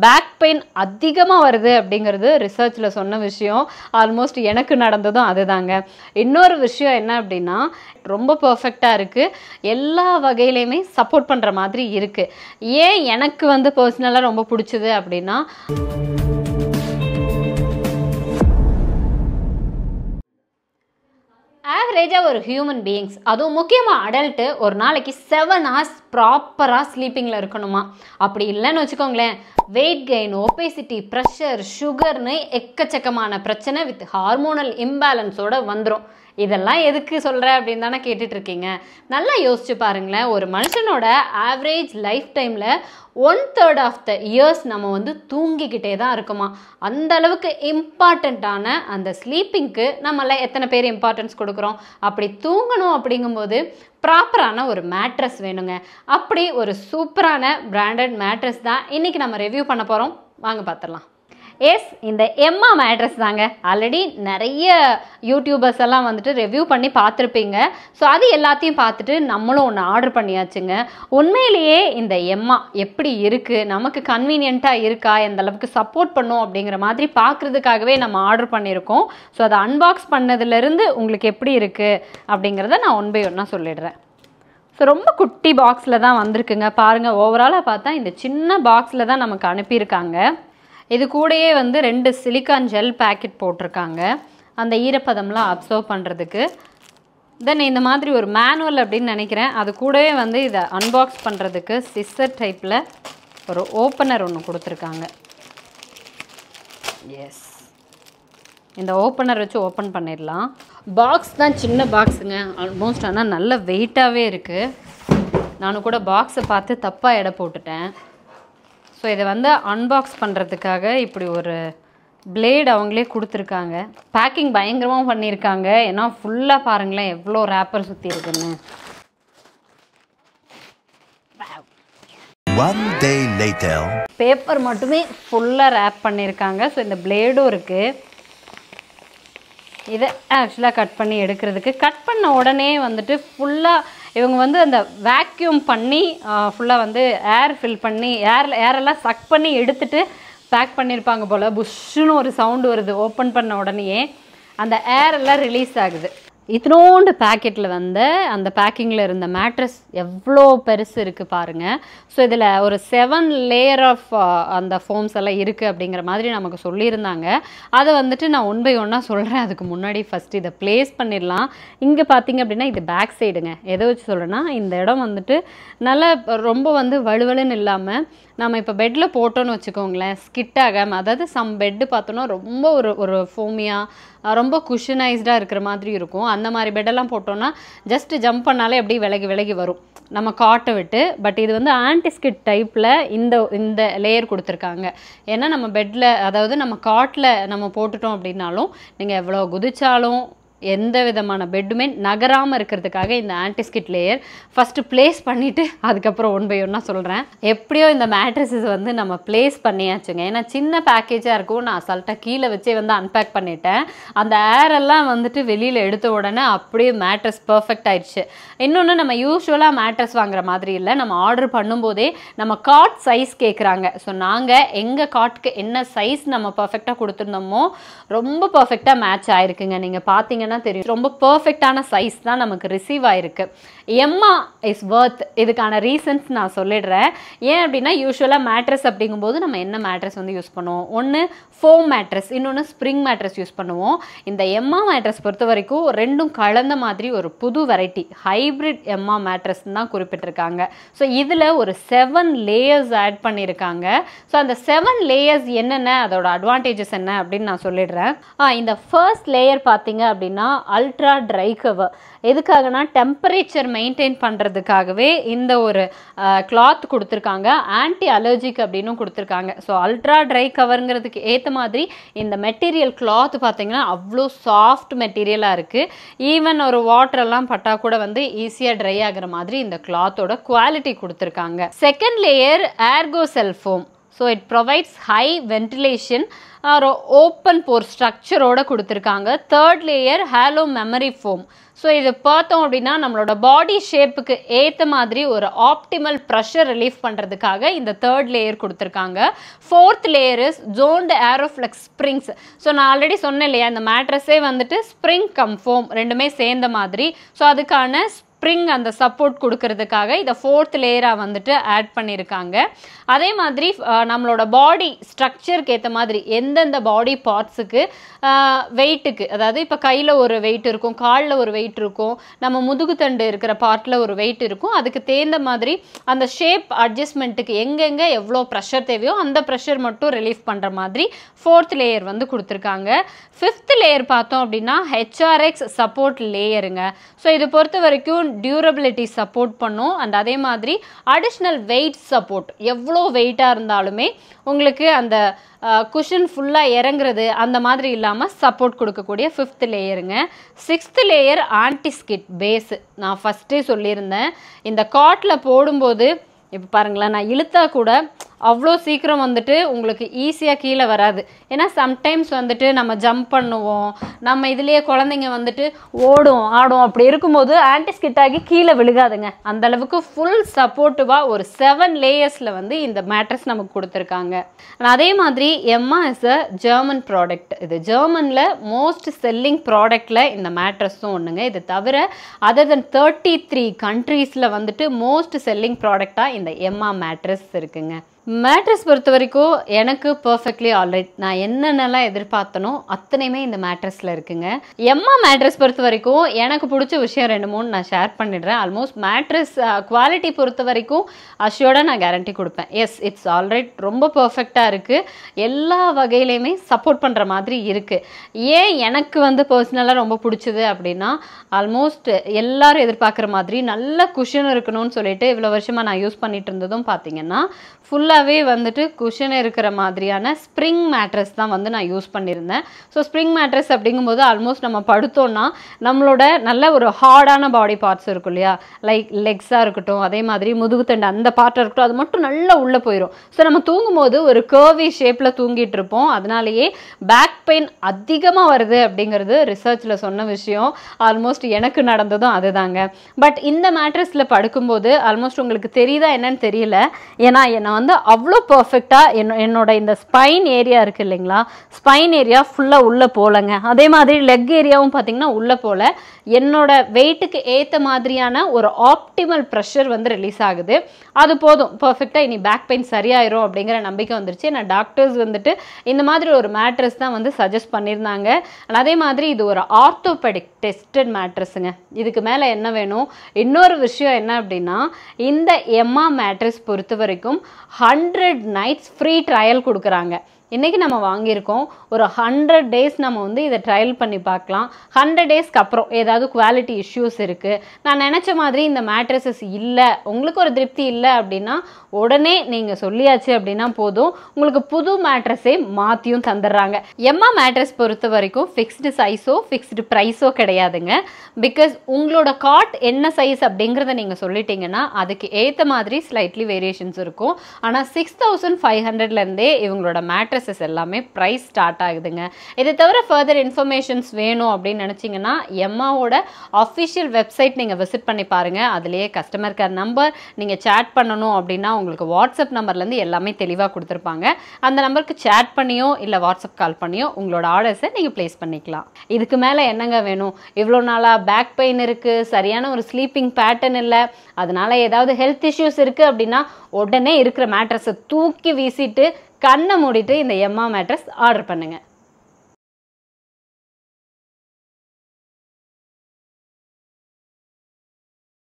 Back pain அதிகமாக வருது அப்படிங்கிறது ரிசர்ச்சில் சொன்ன விஷயம். ஆல்மோஸ்ட் எனக்கு நடந்ததும் அதுதாங்க. இன்னொரு விஷயம் என்ன அப்படின்னா, ரொம்ப பர்ஃபெக்டாக இருக்குது, எல்லா வகையிலையுமே சப்போர்ட் பண்ணுற மாதிரி இருக்குது. ஏன் எனக்கு வந்து பர்சனலாக ரொம்ப பிடிச்சது அப்படின்னா, ஆவரேஜாக ஒரு ஹியூமன் பீயிங்ஸ், அதுவும் முக்கியமாக அடல்ட்டு, ஒரு நாளைக்கு 7 hours ப்ராப்பராக ஸ்லீப்பிங்கில் இருக்கணுமா. அப்படி இல்லைன்னு வச்சுக்கோங்களேன், வெயிட் கெயின், ஒபேசிட்டி, ப்ரெஷர், சுகர்னு எக்கச்சக்கமான பிரச்சனை வித் ஹார்மோனல் இம்பேலன்ஸோடு வந்துடும். இதெல்லாம் எதுக்கு சொல்கிறேன் அப்படின்னு தானே கேட்டுட்ருக்கீங்க. நல்லா யோசிச்சு பாருங்களேன், ஒரு மனுஷனோட ஆவரேஜ் லைஃப் டைமில் 1/3 ஆஃப் த இயர்ஸ் நம்ம வந்து தூங்கிக்கிட்டே தான் இருக்குமா. அந்த அளவுக்கு இம்பார்ட்டண்ட்டான அந்த ஸ்லீப்பிங்க்கு நம்மள எத்தனை பேர் இம்பார்ட்டன்ஸ் கொடுக்குறோம். அப்படி தூங்கணும் அப்படிங்கும்போது ப்ராப்பரான ஒரு மேட்ரஸ் வேணுங்க. அப்படி ஒரு சூப்பரான பிராண்டட் மேட்ரஸ் தான் இன்றைக்கி நம்ம ரிவ்யூ பண்ண போகிறோம். வாங்க பார்த்துடலாம். எஸ், இந்த எம்மா மேட்ரஸ் தாங்க. ஆல்ரெடி நிறைய யூடியூபர்ஸ் எல்லாம் வந்துட்டு ரிவ்யூ பண்ணி பார்த்துருப்பீங்க. ஸோ அது எல்லாத்தையும் பார்த்துட்டு நம்மளும் ஒன்று ஆர்டர் பண்ணியாச்சுங்க. உண்மையிலேயே இந்த எம்மா எப்படி இருக்குது, நமக்கு கன்வீனியண்ட்டாக இருக்கா, எந்த அளவுக்கு சப்போர்ட் பண்ணும் அப்படிங்கிற மாதிரி பார்க்குறதுக்காகவே நம்ம ஆர்டர் பண்ணியிருக்கோம். ஸோ அதை அன்பாக்ஸ் பண்ணதுலேருந்து உங்களுக்கு எப்படி இருக்குது அப்படிங்கிறத நான் ஒன் பை ஒன்னாக சொல்லிடுறேன். ஸோ ரொம்ப குட்டி பாக்ஸில் தான் வந்திருக்குங்க. பாருங்கள், ஓவராலாக பார்த்தா இந்த சின்ன பாக்ஸில் தான் நமக்கு அனுப்பியிருக்காங்க. இது கூடயே வந்து 2 சிலிக்கான் ஜெல் பேக்கெட் போட்டிருக்காங்க, அந்த ஈரப்பதம்லாம் அப்சர்வ் பண்ணுறதுக்கு. தென் இந்த மாதிரி ஒரு மேனுவல் அப்படின்னு நினைக்கிறேன். அது கூடவே வந்து இதை அன்பாக்ஸ் பண்ணுறதுக்கு சிஸ்ஸர் டைப்பில் ஒரு ஓப்பனர் ஒன்று கொடுத்துருக்காங்க. எஸ், இந்த ஓப்பனர் வச்சு ஓப்பன் பண்ணிடலாம். பாக்ஸ் தான் சின்ன பாக்ஸுங்க ஆல்மோஸ்ட், ஆனால் நல்ல வெயிட்டாகவே இருக்குது. நானும் கூட பாக்ஸை பார்த்து தப்பாக எடை போட்டுட்டேன். ஸோ இதை வந்து அன்பாக்ஸ் பண்ணுறதுக்காக இப்படி ஒரு பிளேட் அவங்களே கொடுத்துருக்காங்க. பேக்கிங் பயங்கரமாக பண்ணியிருக்காங்க. ஏன்னா ஃபுல்லாக பாருங்களேன் எவ்வளோ ரேப்பர் சுற்றி இருக்குன்னு. பேப்பர் மட்டுமே ஃபுல்லாக ரேப் பண்ணியிருக்காங்க. ஸோ இந்த பிளேடும் இருக்குது. இதை ஆக்சுவலாக கட் பண்ணி எடுக்கிறதுக்கு, கட் பண்ண உடனே வந்துட்டு ஃபுல்லாக இவங்க வந்து அந்த வேக்யூம் பண்ணி ஃபுல்லாக வந்து ஏர் ஃபில் பண்ணி ஏரெல்லாம் சக் பண்ணி எடுத்துகிட்டு பேக் பண்ணியிருப்பாங்க போல். புஷ்ஷுன்னு ஒரு சவுண்டு வருது ஓப்பன் பண்ண உடனேயே, அந்த ஏர் எல்லாம் ரிலீஸ் ஆகுது. இத்தனோண்டு பேக்கெட்டில் வந்து அந்த பேக்கிங்கில் இருந்த மேட்ரஸ் எவ்வளோ பெருசு இருக்குது பாருங்கள். ஸோ இதில் ஒரு 7 லேயர் ஆஃப் அந்த ஃபோம்ஸ் எல்லாம் இருக்குது அப்படிங்கிற மாதிரி நமக்கு சொல்லியிருந்தாங்க. அதை வந்துட்டு நான் ஒன் பை ஒன்னாக சொல்கிறேன். அதுக்கு முன்னாடி ஃபஸ்ட்டு இதை ப்ளேஸ் பண்ணிடலாம். இங்கே பார்த்திங்க அப்படின்னா இது பேக் சைடுங்க. எதை வச்சு சொல்கிறேன்னா, இந்த இடம் வந்துட்டு நல்லா ரொம்ப வந்து வலுவலுன்னு இல்லாமல், நம்ம இப்போ பெட்டில் போட்டோன்னு வச்சுக்கோங்களேன், ஸ்கிட் ஆகாமல், அதாவது சம் பெட்டு பார்த்தோன்னா ரொம்ப ஒரு ஃபோமியாக ரொம்ப குஷனைஸ்டாக இருக்கிற மாதிரி இருக்கும். அந்த மாதிரி பெட்டெல்லாம் போட்டோன்னா ஜஸ்ட்டு ஜம்ப் பண்ணாலே அப்படியே விலகி வரும் நம்ம காட்டை விட்டு. பட் இது வந்து ஆன்டிஸ்கிட் டைப்பில் இந்த லேயர் கொடுத்துருக்காங்க. ஏன்னா நம்ம பெட்டில், அதாவது நம்ம காட்டில் நம்ம போட்டுட்டோம் அப்படின்னாலும் நீங்கள் எவ்வளோ குதிச்சாலும் எந்த விதமான பெட்டுமே நகராமல் இருக்கிறதுக்காக இந்த ஆன்டிஸ்கிட் லேயர் ஃபஸ்ட்டு ப்ளேஸ் பண்ணிவிட்டு அதுக்கப்புறம் ஒன் பை ஒன்னாக சொல்கிறேன். எப்படியோ இந்த மேட்ரஸஸ் வந்து நம்ம ப்ளேஸ் பண்ணியாச்சுங்க. ஏன்னா சின்ன பேக்கேஜாக இருக்கும். நான் அசால்ட்டாக கீழே வச்சே வந்து அன்பேக் பண்ணிட்டேன். அந்த ஏரெல்லாம் வந்துட்டு வெளியில் எடுத்த உடனே அப்படியே மேட்ரஸ் பர்ஃபெக்ட் ஆயிடுச்சு. இன்னொன்று, நம்ம யூஸ்வலாக மேட்ரஸ் வாங்குற மாதிரி இல்லை, நம்ம ஆர்டர் பண்ணும்போதே நம்ம காட் சைஸ் கேட்குறாங்க. ஸோ நாங்கள் எங்கள் காட்டுக்கு என்ன சைஸ் நம்ம பர்ஃபெக்டாக கொடுத்துருந்தோமோ ரொம்ப பர்ஃபெக்டாக மேட்ச் ஆயிருக்குங்க. நீங்கள் பார்த்தீங்கன்னா தெரியும், ரொம்ப பர்ஃபெக்டான சைஸ் தான் நமக்கு ரிசீவ் ஆயிருக்கு. எம்மா இஸ் வர்த். இதுக்கான ரீசன்ஸ் நான் சொல்லிடுறேன். ஏன் அப்படின்னா, யூஸ்வலாக மேட்ரஸ் அப்படிங்கும்போது நம்ம என்ன மேட்ரஸ் வந்து யூஸ் பண்ணுவோம், ஒன்று ஃபோம் மேட்ரஸ், இன்னொன்று ஸ்ப்ரிங் மேட்ரஸ் யூஸ் பண்ணுவோம். இந்த எம்மா மேட்ரஸ் பொறுத்த வரைக்கும் ரெண்டும் கலந்த மாதிரி ஒரு புது வெரைட்டி ஹைப்ரிட் எம்மா மேட்ரஸ் தான் குறிப்பிட்டிருக்காங்க. ஸோ இதில் ஒரு 7 லேயர்ஸ் ஆட் பண்ணியிருக்காங்க. ஸோ அந்த 7 லேயர்ஸ் என்னென்ன, அதோட அட்வான்டேஜஸ் என்ன அப்படின்னு நான் சொல்லிடுறேன். இந்த ஃபர்ஸ்ட் லேயர் பார்த்தீங்க அப்படின்னா அல்ட்ரா ட்ரை கவர். எதுக்காகனா டெம்பரேச்சர் மெயின்டைன் பண்ணுறதுக்காகவே இந்த ஒரு கிளாத் கொடுத்துருக்காங்க. ஆன்டி அலர்ஜிக் அப்படின்னு கொடுத்துருக்காங்க. ஸோ அல்ட்ரா ட்ரை கவருங்கிறதுக்கு ஏற்ற மாதிரி இந்த மெட்டீரியல் கிளாத் பார்த்தீங்கன்னா அவ்வளோ சாஃப்ட் மெட்டீரியலாக இருக்குது. ஈவன் ஒரு வாட்டரெல்லாம் பட்டா கூட வந்து ஈஸியாக ட்ரை ஆகிற மாதிரி இந்த கிளாத்தோட குவாலிட்டி கொடுத்துருக்காங்க. Second layer airgo cell foam. So it provides high ventilation, ஒரு ஓப்பன் போர் ஸ்ட்ரக்சரோட கொடுத்துருக்காங்க. Third layer hollow memory foam. So இது பார்த்தோம் அப்படின்னா நம்மளோட பாடி ஷேப்புக்கு ஏற்ற மாதிரி ஒரு ஆப்டிமல் ப்ரெஷர் ரிலீஃப் பண்ணுறதுக்காக இந்த தேர்ட் லேயர் கொடுத்துருக்காங்க. Fourth layer is joined aeroflex springs. So நான் ஆல்ரெடி சொன்னேன் இல்லையா, இந்த மேட்ரஸே வந்துட்டு ஸ்ப்ரிங் கம் ஃபோம் ரெண்டுமே சேர்ந்த மாதிரி. ஸோ அதுக்கான ஸ்ப்ரிங் அந்த சப்போர்ட் கொடுக்கறதுக்காக இதை ஃபோர்த் லேயராக வந்துட்டு ஆட் பண்ணியிருக்காங்க. அதே மாதிரி நம்மளோட பாடி ஸ்ட்ரக்சருக்கு ஏற்ற மாதிரி எந்தெந்த பாடி பார்ட்ஸுக்கு வெயிட்டுக்கு, அதாவது இப்போ கையில் ஒரு வெயிட் இருக்கும், காலில் ஒரு வெயிட் இருக்கும், நம்ம முதுகுத்தண்டு இருக்கிற பார்ட்டில் ஒரு வெயிட் இருக்கும், அதுக்கு தேர்ந்த மாதிரி அந்த ஷேப் அட்ஜஸ்ட்மெண்ட்டுக்கு எங்கெங்கே எவ்வளோ ப்ரெஷர் தேவையோ அந்த ப்ரெஷர் மட்டும் ரிலீஃப் பண்ணுற மாதிரி ஃபோர்த் லேயர் வந்து கொடுத்துருக்காங்க. ஃபிஃப்த் லேயர் பார்த்தோம் அப்படின்னா ஹெச்ஆர்எக்ஸ் சப்போர்ட் லேயருங்க. ஸோ இது பொறுத்த வரைக்கும் டியூரபிலிட்டி சப்போர்ட் பண்ணும். அண்ட் அதே மாதிரி அடிஷ்னல் வெயிட் சப்போர்ட், எவ்வளோ வெயிட்டாக இருந்தாலுமே உங்களுக்கு அந்த குஷன் ஃபுல்லாக இறங்குறது அந்த மாதிரி இல்லாமல் சப்போர்ட் கொடுக்கக்கூடிய ஃபிஃப்த் லேயருங்க. Sixth layer antiskid base. நான் ஃபஸ்ட்டே சொல்லியிருந்தேன், இந்த காட்டில் போடும்போது இப்போ பாருங்களேன், நான் இழுத்தா கூட அவ்வளோ சீக்கிரம் வந்துட்டு உங்களுக்கு ஈஸியாக கீழே வராது. ஏன்னா சம்டைம்ஸ் வந்துட்டு நம்ம ஜம்ப் பண்ணுவோம், நம்ம இதுலேயே குழந்தைங்க வந்துட்டு ஓடும் ஆடும், அப்படி இருக்கும்போது ஆன்டிஸ்கிட் ஆகி கீழே விழுகாதுங்க. அந்தளவுக்கு ஃபுல் சப்போர்ட்டிவாக ஒரு 7 லேயர்ஸில் வந்து இந்த மேட்ரஸ் நமக்கு கொடுத்துருக்காங்க. அதே மாதிரி எம்மா இஸ் அ ஜெர்மன் ப்ராடக்ட். இது ஜெர்மனில் மோஸ்ட் செல்லிங் ப்ராடக்டில் இந்த மேட்ரஸும் ஒன்றுங்க. இது தவிர அதர் தென் 33 கண்ட்ரீஸில் வந்துட்டு மோஸ்ட் செல்லிங் ப்ராடக்டாக இந்த எம்மா மேட்ரஸ் இருக்குங்க. மேட்ரஸ் பொறுத்த வரைக்கும் எனக்கு பர்ஃபெக்ட்லி ஆல்ரைட். நான் என்னென்னலாம் எதிர்பார்த்தனோ அத்தனையுமே இந்த மேட்ரஸில் இருக்குங்க. எம்மா மேட்ரஸ் பொறுத்த வரைக்கும் எனக்கு பிடிச்ச விஷயம் 2-3 நான் ஷேர் பண்ணிடுறேன். ஆல்மோஸ்ட் மேட்ரஸ் குவாலிட்டி பொறுத்த வரைக்கும் அஷ்யூர்டாக நான் கேரண்டி கொடுப்பேன். எஸ், இட்ஸ் ஆல்ரைட், ரொம்ப பர்ஃபெக்டாக இருக்குது, எல்லா வகையிலையுமே சப்போர்ட் பண்ணுற மாதிரி இருக்குது. ஏன் எனக்கு வந்து பர்சனலாக ரொம்ப பிடிச்சது அப்படின்னா, ஆல்மோஸ்ட் எல்லாரும் எதிர்பார்க்குற மாதிரி நல்ல குஷன் இருக்கணும்னு சொல்லிட்டு இவ்வளோ வருஷமாக நான் யூஸ் பண்ணிட்டு இருந்ததும் பார்த்தீங்கன்னா ஃபுல்லாகவே வந்துட்டு குஷன் இருக்கிற மாதிரியான ஸ்ப்ரிங் மேட்ரஸ் தான் வந்து நான் யூஸ் பண்ணியிருந்தேன். ஸோ ஸ்ப்ரிங் மேட்ரஸ் அப்படிங்கும்போது ஆல்மோஸ்ட் நம்ம படுத்தோன்னா நம்மளோட நல்ல ஒரு ஹார்டான பாடி பார்ட்ஸ் இருக்கும் இல்லையா, லைக் லெக்ஸாக இருக்கட்டும், அதே மாதிரி முதுகுத்தண்டு அந்த பார்ட்டாக இருக்கட்டும், அது மட்டும் நல்லா உள்ளே போயிடும். ஸோ நம்ம தூங்கும்போது ஒரு கர்வி ஷேப்பில் தூங்கிட்டு இருப்போம். அதனாலேயே பேக் பெயின் அதிகமாக வருது அப்படிங்கிறது ரிசர்ச்சில் சொன்ன விஷயம். ஆல்மோஸ்ட் எனக்கு நடந்ததும் அதுதாங்க. பட் இந்த மேட்ரஸில் படுக்கும்போது ஆல்மோஸ்ட் உங்களுக்கு தெரியுதா என்னன்னு தெரியல, ஏன்னா என்னை வந்து அவ்வளோ பர்ஃபெக்டாக என்னோட இந்த ஸ்பைன் ஏரியா இருக்குது இல்லைங்களா, ஸ்பைன் ஏரியா ஃபுல்லாக உள்ளே போகலங்க. அதே மாதிரி லெக் ஏரியாவும் பார்த்திங்கன்னா உள்ளே போகல. என்னோட வெயிட்டுக்கு ஏற்ற மாதிரியான ஒரு ஆப்டிமல் ப்ரெஷர் வந்து ரிலீஸ் ஆகுது. அது போதும், பர்ஃபெக்டாக இனி பேக் பெயின் சரியாயிரும் அப்படிங்கிற நம்பிக்கை வந்துருச்சு. நான் டாக்டர்ஸ் வந்துட்டு இந்த மாதிரி ஒரு மேட்ரஸ் தான் வந்து சஜஸ்ட் பண்ணியிருந்தாங்க. அதே மாதிரி இது ஒரு ஆர்த்தோபெடிக் டெஸ்டட் மேட்ரஸுங்க. இதுக்கு மேலே என்ன வேணும்? இன்னொரு விஷயம் என்ன அப்படின்னா, இந்த எம்மா மேட்ரஸ் பொறுத்த வரைக்கும் 100 nights ஃப்ரீ ட்ரையல் கொடுக்குறாங்க. இன்றைக்கி நம்ம வாங்கியிருக்கோம், ஒரு 100 days நம்ம வந்து இதை ட்ரையல் பண்ணி பார்க்கலாம். 100 daysக்கு அப்புறம் ஏதாவது குவாலிட்டி இஷ்யூஸ் இருக்குது, நான் நினச்ச மாதிரி இந்த மேட்ரஸஸ் இல்லை, உங்களுக்கு ஒரு திருப்தி இல்லை அப்படின்னா உடனே நீங்கள் சொல்லியாச்சு அப்படின்னா போதும், உங்களுக்கு புது மேட்ரஸே மாற்றியும் தந்துடுறாங்க. எம்மா மேட்ரஸ் பொறுத்த வரைக்கும் ஃபிக்ஸ்டு சைஸோ ஃபிக்ஸ்டு ப்ரைஸோ கிடையாதுங்க. பிகாஸ் உங்களோட காட் என்ன சைஸ் அப்படிங்கிறத நீங்கள் சொல்லிட்டீங்கன்னா அதுக்கு ஏற்ற மாதிரி ஸ்லைட்லி வேரியேஷன்ஸ் இருக்கும். ஆனால் 6500லேருந்தே இவங்களோட மேட்ரஸ் எல்லாமே பிரைஸ் ஸ்டார்ட் ஆகுதுங்க. இதை தவிர ஃபர்தர் இன்ஃபர்மேஷன்ஸ் வேணும் அப்படின்னு நினைச்சீங்கன்னா எம்மாவோட அஃபிஷியல் வெப்சைட் நீங்க விசிட் பண்ணி பாருங்க. அதுலயே கஸ்டமர் கேர் நம்பர், நீங்க சேட் பண்ணணும் அப்படின்னா உங்களுக்கு வாட்ஸ்அப் நம்பர்ல இருந்து எல்லாமே தெளிவா கொடுத்துருப்பாங்க. அந்த நம்பருக்கு சேட் பண்ணியோ இல்ல வாட்ஸ்அப் கால் பண்ணியோ உங்களோட ஆர்டர்ஸை நீங்க பிளேஸ் பண்ணிக்கலாம். இதுக்கு மேல என்னங்க வேணும்? இவ்வளோ நாளா பேக் பெயின் இருக்கு, சரியான ஒரு ஸ்லீப்பிங் பேட்டர்ன் இல்லை, அதனால ஏதாவது ஹெல்த் இஷ்யூஸ் இருக்கு அப்படின்னா உடனே இருக்கிற மேட்ரஸை தூக்கி வீசிட்டு கண்ணை மூடிட்டு இந்த எம்மா மேட்ரஸ் ஆர்டர் பண்ணுங்க.